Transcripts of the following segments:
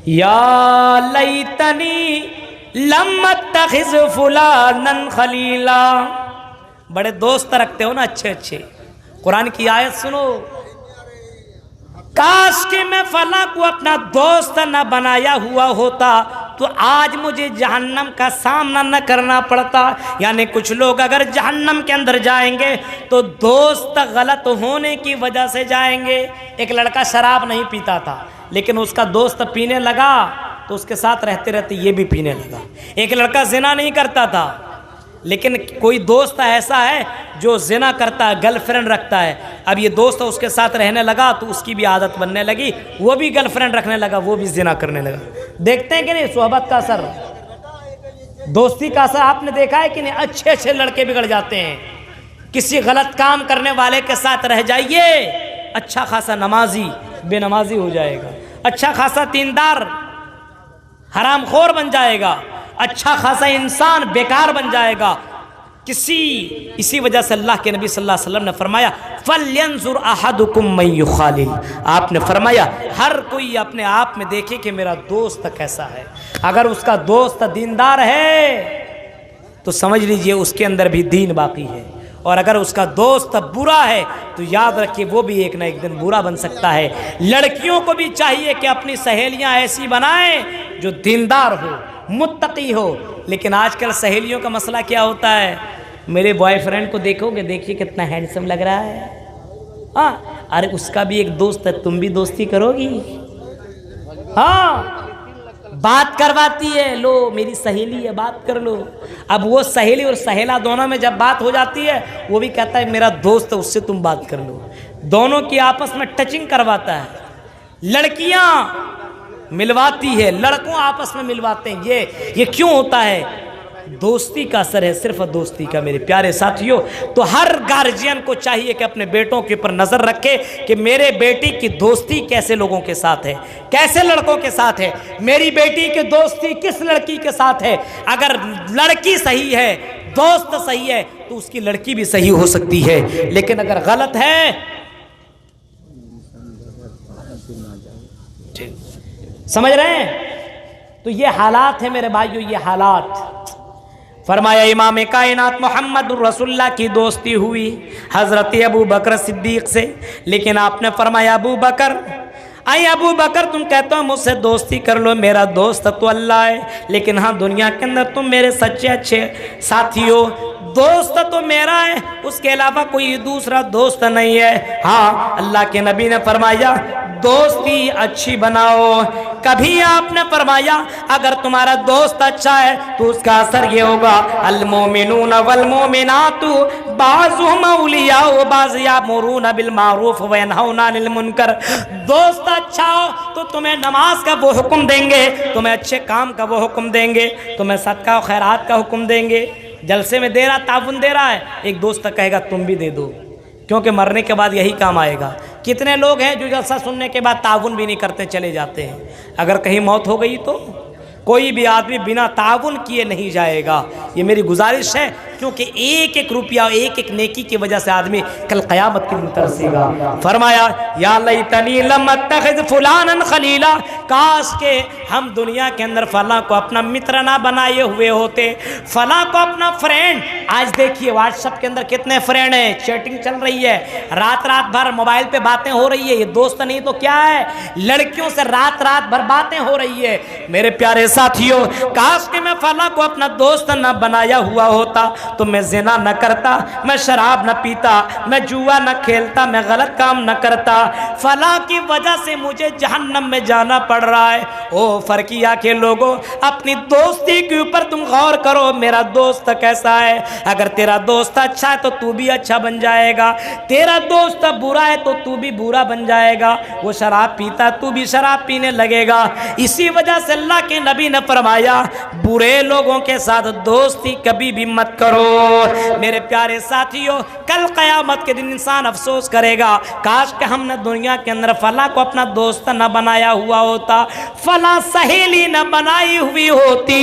یا لیتنی لم اتخذ فلانا خلیلا. بڑے دوست رکھتے ہو نا اچھے اچھے. قرآن کی آیت سنو، کاش کہ میں فلاں کو اپنا دوست نہ بنایا ہوا ہوتا تو آج مجھے جہنم کا سامنا نہ کرنا پڑتا. یعنی کچھ لوگ اگر جہنم کے اندر جائیں گے تو دوست غلط ہونے کی وجہ سے جائیں گے. ایک لڑکا شراب نہیں پیتا تھا لیکن اس کا دوست پینے لگا تو اس کے ساتھ رہتے رہتے یہ بھی پینے لگا. ایک لڑکا زنا نہیں کرتا تھا لیکن کوئی دوست ایسا ہے جو زنا کرتا ہے، گرل فرینڈ رکھتا ہے. اب یہ دوست اس کے ساتھ رہنے لگا تو اس کی بھی عادت بننے لگی، وہ بھی گرل فرینڈ رکھنے لگا، وہ بھی زنا کرنے لگا. دیکھتے ہیں کہ نہیں صحبت کا اثر، دوستی کا اثر آپ نے دیکھا ہے کہ نہیں؟ اچھے اچھے لڑکے بگڑ جاتے ہیں. کسی غلط کام کرنے والے کے ساتھ رہ جائیے، اچھا خاصا نمازی بے نمازی ہو جائے گا، اچھا خاصا دیندار حرام خور بن جائے گا، اچھا خاصا انسان بیکار بن جائے گا. اسی وجہ سے اللہ کے نبی صلی اللہ علیہ وسلم نے فرمایا فَلْيَنْظُرْ أَحَدُكُمْ مَنْ يُخَالِلْ. آپ نے فرمایا ہر کوئی اپنے آپ میں دیکھے کہ میرا دوست کیسا ہے. اگر اس کا دوست دیندار ہے تو سمجھ لیجئے اس کے اندر بھی دین باقی ہے، اور اگر اس کا دوست برا ہے تو یاد رکھیے وہ بھی ایک نہ ایک دن برا بن سکتا ہے. لڑکیوں کو بھی چاہیے کہ اپنی سہیلیاں ایسی بنائیں جو دیندار ہو، متقی ہو. لیکن آج کل سہیلیوں کا مسئلہ کیا ہوتا ہے؟ میرے بوائے فرینڈ کو دیکھو گے، دیکھیے کتنا ہینڈسم لگ رہا ہے. ہاں ارے اس کا بھی ایک دوست ہے، تم بھی دوستی کرو گی؟ ہاں بات کرواتی ہے، لو میری سہیلی ہے بات کر لو. اب وہ سہیلی اور سہیلا دونوں میں جب بات ہو جاتی ہے وہ بھی کہتا ہے میرا دوست ہے اس سے تم بات کر لو. دونوں کی آپس میں ٹچنگ کرواتا ہے. لڑکیاں ملواتی ہے، لڑکوں آپس میں ملواتے ہیں. یہ کیوں ہوتا ہے؟ دوستی کا اثر ہے، صرف دوستی کا. میرے پیارے ساتھیوں، تو ہر گارجین کو چاہیے کہ اپنے بیٹوں کے اوپر نظر رکھے کہ میرے بیٹی کی دوستی کیسے لوگوں کے ساتھ ہے، کیسے لڑکوں کے ساتھ ہے، میری بیٹی کی دوستی کس لڑکی کے ساتھ ہے. اگر لڑکی صحیح ہے، دوست صحیح ہے تو اس کی لڑکی بھی صحیح ہو سکتی ہے. لیکن اگر غلط ہے، سمجھ رہے ہیں؟ تو یہ حالات ہیں میرے بھائیو، یہ حالات. فرمایا امام کائنات محمد رسول اللہ کی دوستی ہوئی حضرت ابو بکر صدیق سے. لیکن آپ نے فرمایا ابو بکر، اے ابو بکر تم کہتے ہو مجھ سے دوستی کر لو، میرا دوست تو اللہ ہے، لیکن ہاں دنیا کے اندر تم میرے سچے اچھے ساتھی ہو. دوست تو میرا ہے، اس کے علاوہ کوئی دوسرا دوست نہیں ہے. ہاں اللہ کے نبی نے فرمایا دوستی اچھی بناؤ. کبھی آپ نے فرمایا اگر تمہارا دوست اچھا ہے تو اس کا اثر یہ ہوگا المومنون والمومنات بعضهم اولیاء بعض یامرون بالمعروف وینہون عن المنکر. دوست اچھا ہو تو تمہیں نماز کا وہ حکم دیں گے، تمہیں اچھے کام کا وہ حکم دیں گے، تمہیں صدقہ و خیرات کا حکم دیں گے. جلسے میں دے رہا، تعاون دے رہا ہے، ایک دوست کہے گا تم بھی دے دو، کیونکہ مرنے کے بعد یہی کام آئے گا. کتنے لوگ ہیں جو جلسہ سننے کے بعد تعاون بھی نہیں کرتے، چلے جاتے ہیں. اگر کہیں موت ہو گئی تو کوئی بھی آدمی بنا تعاون کیے نہیں جائے گا. یہ میری گزارش ہے، کیونکہ ایک ایک روپیہ ایک ایک نیکی کی وجہ سے آدمی کل قیامت کے دن ترسے گا. فرمایا یا لیتنی لم اتخذ فلانا خلیلا، کاش کہ ہم دنیا کے اندر فلاں کو اپنا متر نہ بنائے ہوئے ہوتے، فلاں کو اپنا فرینڈ. آج دیکھیے واٹس ایپ کے اندر کتنے فرینڈ ہیں، چیٹنگ چل رہی ہے، رات بھر موبائل پہ باتیں ہو رہی ہے. یہ دوست نہیں تو کیا ہے؟ لڑکیوں سے رات بھر باتیں ہو رہی ہے. میرے پیارے ساتھیوں، کاش کہ میں فلاں کو اپنا دوست نہ بنایا ہوا ہوتا تو میں زنا نہ کرتا، میں شراب نہ پیتا، میں جوا نہ کھیلتا، میں غلط کام نہ کرتا. فلاں کی وجہ سے مجھے جہنم میں جانا پڑ رہا ہے. او فرقیہ کے لوگوں، اپنی دوستی کے اوپر تم غور کرو، میرا دوست کیسا ہے. اگر تیرا دوست اچھا ہے تو تو بھی اچھا بن جائے گا، تیرا دوست برا ہے تو تو بھی برا بن جائے گا. وہ شراب پیتا تو بھی شراب پینے لگے گا. اسی وجہ سے اللہ کے نبی نے فرمایا برے لوگوں کے ساتھ دوستی کبھی بھی مت کرو. ضرور میرے پیارے ساتھیوں، کل قیامت کے دن انسان افسوس کرے گا، کاش کہ ہم نے دنیا کے اندر فلاں کو اپنا دوست نہ بنایا ہوا ہوتا، فلاں سہیلی نہ بنائی ہوئی ہوتی،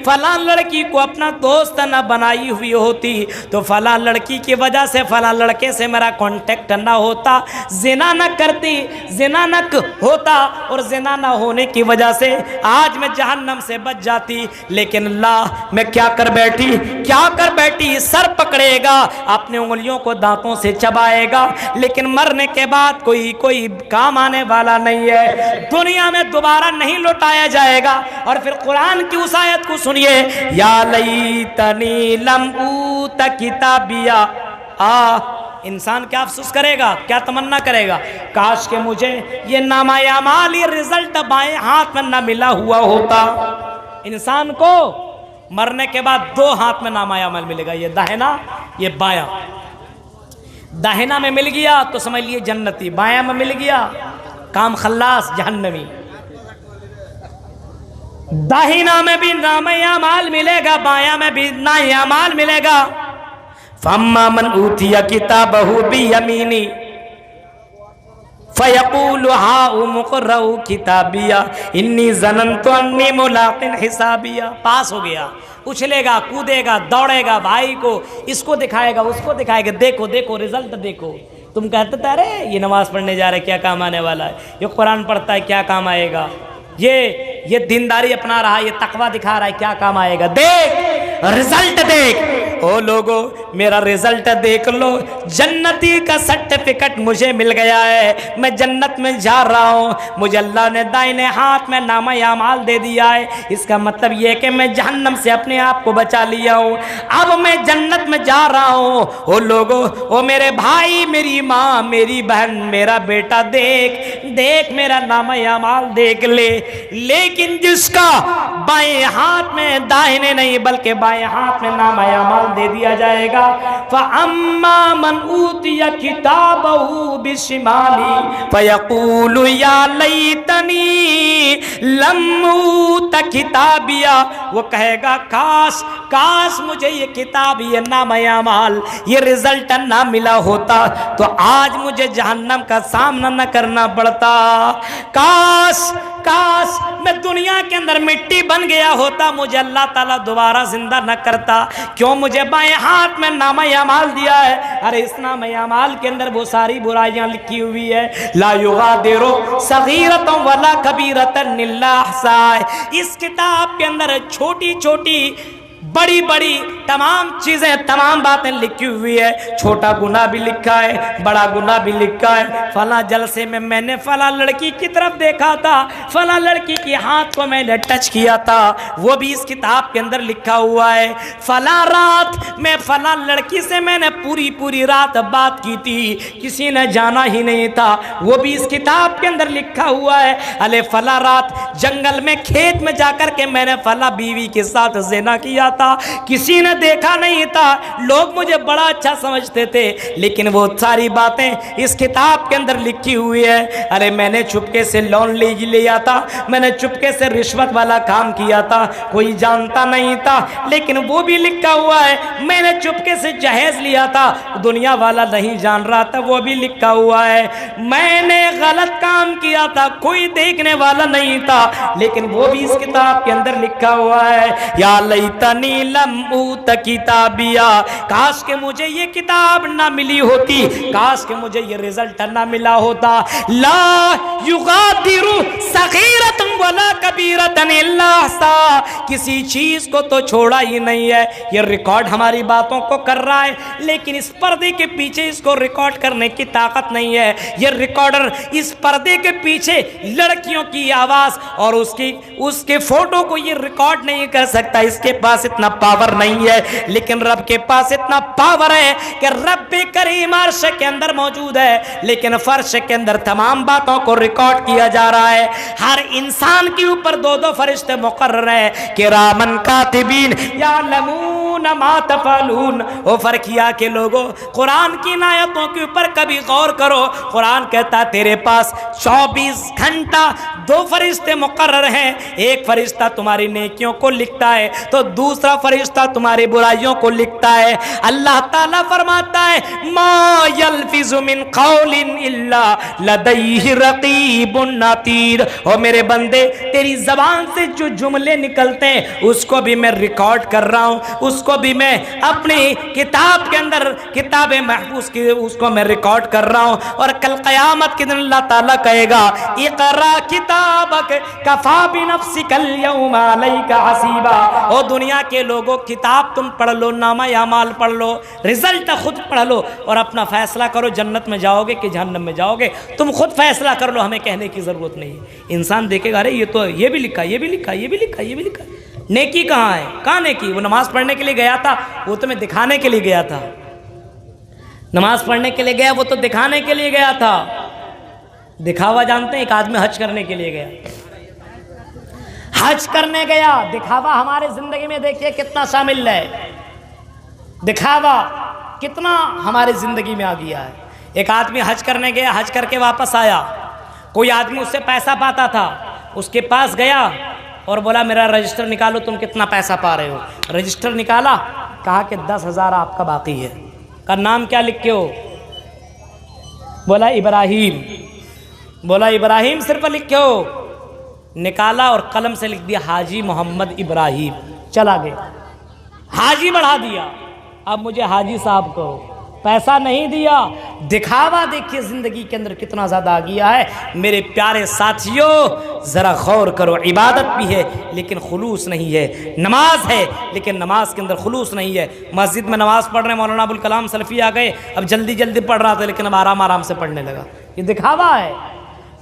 فلاں لڑکی کو اپنا دوست نہ بنائی ہوئی ہوتی، تو فلاں لڑکی کی وجہ سے فلاں لڑکے سے میرا کانٹیکٹ نہ ہوتا، زنا نہ کرتی، زنا نہ ہوتا، اور زنا نہ ہونے کی وجہ سے آج میں جہنم سے بچ جاتی۔ لیکن اللہ میں کیا کر بیٹھی، سر پکڑے گا، اپنے انگلیوں کو دانتوں سے چبائے گا، لیکن مرنے کے بعد کوئی کام آنے والا نہیں ہے، دنیا میں دوبارہ نہیں لوٹایا جائے گا۔ اور پھر قرآن کی اس آیت کو سنیے، یا لیتنی لم اوت کتابیا، انسان کیا افسوس کرے گا، کیا تمنا کرے گا، کاش کہ مجھے یہ نامہ اعمال، یہ رزلٹ بائیں ہاتھ میں نہ ملا ہوا ہوتا۔ انسان کو مرنے کے بعد دو ہاتھ میں نامہ اعمال ملے گا، یہ داہنا، یہ بایاں۔ داہنا میں مل گیا تو سمجھ لیے جنتی، بایاں میں مل گیا کام خلاص جہنمی۔ داہنا میں بھی نامہ اعمال ملے گا، بایاں میں بھی نامہ اعمال ملے گا۔ فَأَمَّا مَنْ أُوتِيَ كِتَابَهُ بِيَمِينِهِ فَيَقُولُ هَاؤُمُ اقْرَءُوا كِتَابِيَهْ إِنِّي ظَنَنْتُ أَنِّي مُلَاقٍ حِسَابِيَهْ، پاس ہو گیا، اچھلے گا، کودے گا، دوڑے گا، بھائی کو اس کو دکھائے گا، اس کو دکھائے گا، دیکھو رزلٹ دیکھو۔ تم کہتے تھے ارے یہ نماز پڑھنے جا رہے کیا کام آنے والا ہے، یہ قرآن پڑھتا ہے کیا کام آئے گا، یہ دینداری اپنا رہا ہے، یہ تقوی دکھا رہا ہے کیا کام آئے گا، دیکھ رزلٹ دیکھ۔ او لوگو میرا رزلٹ دیکھ لو، جنتی کا سرٹیفکیٹ مجھے مل گیا ہے، میں جنت میں جا رہا ہوں، مجھے اللہ نے دائنے ہاتھ میں نامہ اعمال دے دیا ہے، اس کا مطلب یہ کہ میں جہنم سے اپنے آپ کو بچا لیا ہوں، اب میں جنت میں جا رہا ہوں۔ او لوگو، او میرے بھائی، میری ماں، میری بہن، میرا بیٹا، دیکھ میرا نامہ اعمال دیکھ لے۔ لیکن جس کا بائیں ہاتھ میں، داہنے نہیں بلکہ بائیں ہاتھ میں نامہ اعمال دے دیا جائے گا، فَأَمَّا مَنْ أُوتِيَ كِتَابَهُ بِشِمَالِهِ فَيَقُولُ يَا لَيْتَنِي لَمْ أُوتَ كِتَابِيَهْ، وہ کہے گا کاش مجھے یہ کتاب، یہ نامہ اعمال، یہ رزلٹ نہ ملا ہوتا تو آج مجھے جہنم کا سامنا نہ کرنا پڑتا، کاش میں دنیا کے اندر مٹی بن گیا ہوتا، مجھے اللہ تعالیٰ دوبارہ زندہ نہ کرتا، کیوں مجھے بائیں ہاتھ میں نامہ اعمال دیا ہے؟ ارے اس نامہ اعمال کے اندر وہ ساری برائیاں لکھی ہوئی ہے، لا یغادر صغیرۃ ولا کبیرۃ الا احصاها، اس کتاب کے اندر چھوٹی چھوٹی بڑی بڑی تمام چیزیں، تمام باتیں لکھی ہوئی ہے، چھوٹا گناہ بھی لکھا ہے، بڑا گناہ بھی لکھا ہے۔ فلاں جلسے میں نے فلاں لڑکی کی طرف دیکھا تھا، فلاں لڑکی کے ہاتھ کو میں نے ٹچ کیا تھا، وہ بھی اس کتاب کے اندر لکھا ہوا ہے۔ فلاں رات میں فلاں لڑکی سے میں نے پوری رات بات کی تھی، کسی نے جانا ہی نہیں تھا، وہ بھی اس کتاب کے اندر لکھا ہوا ہے۔ ارے فلاں رات جنگل میں، کھیت میں جا کر کے میں نے فلاں بیوی کے ساتھ زنا کیا تھا، کسی نے دیکھا نہیں تھا، لوگ مجھے بڑا اچھا سمجھتے تھے، لیکن وہ ساری باتیں اس کتاب کے اندر لکھی ہوئی ہے۔ ارے میں نے چپکے سے لون لیا تھا، میں نے چپکے سے رشوت والا کام کیا تھا، کوئی جانتا نہیں تھا، لیکن وہ بھی لکھا ہوا ہے۔ میں نے چپکے سے جہیز لیا تھا، دنیا والا نہیں جان رہا تھا، وہ بھی لکھا ہوا ہے۔ میں نے غلط کام کیا تھا، کوئی دیکھنے والا نہیں تھا، لیکن وہ بھی اس کتاب کے اندر لکھا ہوا ہے۔ یا لیتنی لم اوت کتابیا، کاش کہ مجھے یہ کتاب نہ ملی ہوتی، کاش کہ مجھے یہ رزلٹ نہ ملا ہوتا۔ لا یغادر صغیرۃ ولا کبیرۃ الا احصاها، کسی چیز کو تو چھوڑا ہی نہیں ہے، یہ ریکارڈ ہماری باتوں کو کر رہا ہے، لیکن اس پردے کے پیچھے اس کو ریکارڈ کرنے کی طاقت نہیں ہے۔ یہ ریکارڈر اس پردے کے پیچھے لڑکیوں کی آواز اور اس کے فوٹو کو یہ ریکارڈ نہیں کر سکتا، اس کے پاس اتنا پاور نہیں ہے، لیکن رب کے پاس اتنا پاور ہے کہ رب کریم عرش کے اندر موجود ہے، لیکن فرش کے اندر تمام باتوں کو ریکارڈ کیا جا رہا ہے۔ ہر انسان کے اوپر دو فرشتے مقرر ہیں، کرامن کاتبین یعلمون يعلمون ما تفعلون۔ او فرقیہ کے لوگوں، قرآن کی ان آیتوں کے اوپر کبھی غور کرو۔ قرآن کہتا ہے تیرے پاس 24 گھنٹہ 2 فرشتے مقرر ہیں، ایک فرشتہ تمہاری نیکیوں کو لکھتا ہے تو دوسرا فرشتہ تمہاری برائیوں کو لکھتا ہے۔ اللہ تعالیٰ فرماتا ہے ما یلفظ من قول الا لدیہ رقیب عتید۔ اور میرے بندے تیری زبان سے جو جملے نکلتے ہیں اس کو بھی میں ریکارڈ کر رہا ہوں، اس کو بھی میں اپنی کتاب کے اندر، کتاب محفوظ کی اس کو میں ریکارڈ کر رہا ہوں۔ اور کل قیامت کے دن اللہ تعالیٰ کہے گا اقرا کتابک کفا بنفسک اليوم علیک حسیبا۔ او دنیا کے لوگوں، کتاب تم پڑھ لو، نامہ اعمال پڑھ لو، رزلٹ خود پڑھ لو اور اپنا فیصلہ کرو جنت میں جاؤ گے کہ جہنم میں جاؤ گے، تم خود فیصلہ کر لو، ہمیں کہنے کی ضرورت نہیں ہے۔ انسان دیکھے گا ارے یہ تو یہ بھی لکھا، یہ بھی لکھا، یہ بھی لکھا، یہ بھی لکھا، نیکی کہاں ہے؟ کہاں نیکی؟ وہ نماز پڑھنے کے لیے گیا تھا، وہ تمہیں دکھانے کے لیے گیا تھا۔ نماز پڑھنے کے لیے گیا، وہ تو دکھانے کے لیے گیا تھا۔ دکھاوا جانتے ہیں؟ ایک آدمی حج کرنے کے لیے گیا، حج کرنے گیا، دکھاوا ہمارے زندگی میں دیکھیے کتنا شامل ہے، دکھاوا کتنا ہماری زندگی میں آ گیا ہے۔ ایک آدمی حج کرنے گیا، حج کر کے واپس آیا، کوئی آدمی اس سے پیسہ پاتا تھا، اس کے پاس گیا اور بولا میرا رجسٹر نکالو، تم کتنا پیسہ پا رہے ہو؟ رجسٹر نکالا، کہا کہ 10,000 آپ کا باقی ہے۔ کا نام کیا لکھ کے ہو؟ بولا ابراہیم۔ بولا ابراہیم صرف لکھ کے ہو؟ نکالا اور قلم سے لکھ دیا حاجی محمد ابراہیم، چلا گیا، حاجی بڑھا دیا، اب مجھے حاجی صاحب کہو، پیسہ نہیں دیا۔ دکھاوا دیکھیے زندگی کے اندر کتنا زیادہ آ گیا ہے۔ میرے پیارے ساتھیوں ذرا غور کرو، عبادت بھی ہے لیکن خلوص نہیں ہے، نماز ہے لیکن نماز کے اندر خلوص نہیں ہے۔ مسجد میں نماز پڑھ رہے ہیں، مولانا ابوالکلام سلفی آ گئے، اب جلدی جلدی پڑھ رہا تھا لیکن اب آرام آرام سے پڑھنے لگا، یہ دکھاوا ہے۔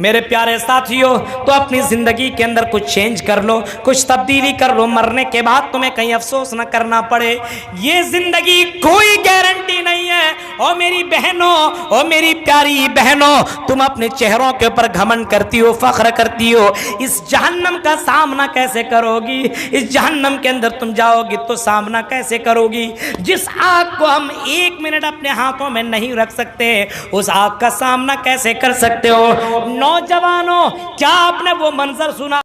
میرے پیارے ساتھیوں تو اپنی زندگی کے اندر کچھ چینج کر لو، کچھ تبدیلی کر لو، مرنے کے بعد تمہیں کہیں افسوس نہ کرنا پڑے۔ یہ زندگی کوئی گارنٹی نہیں ہے۔ اور میری بہنوں، اور میری پیاری بہنوں، تم اپنے چہروں کے اوپر گھمنڈ کرتی ہو، فخر کرتی ہو، اس جہنم کا سامنا کیسے کرو گی؟ اس جہنم کے اندر تم جاؤ گی تو سامنا کیسے کرو گی؟ جس آگ کو ہم 1 منٹ اپنے ہاتھوں میں نہیں رکھ سکتے، اس آگ کا سامنا کیسے کر سکتے ہو؟ نوجوانوں، کیا آپ نے وہ منظر سنا؟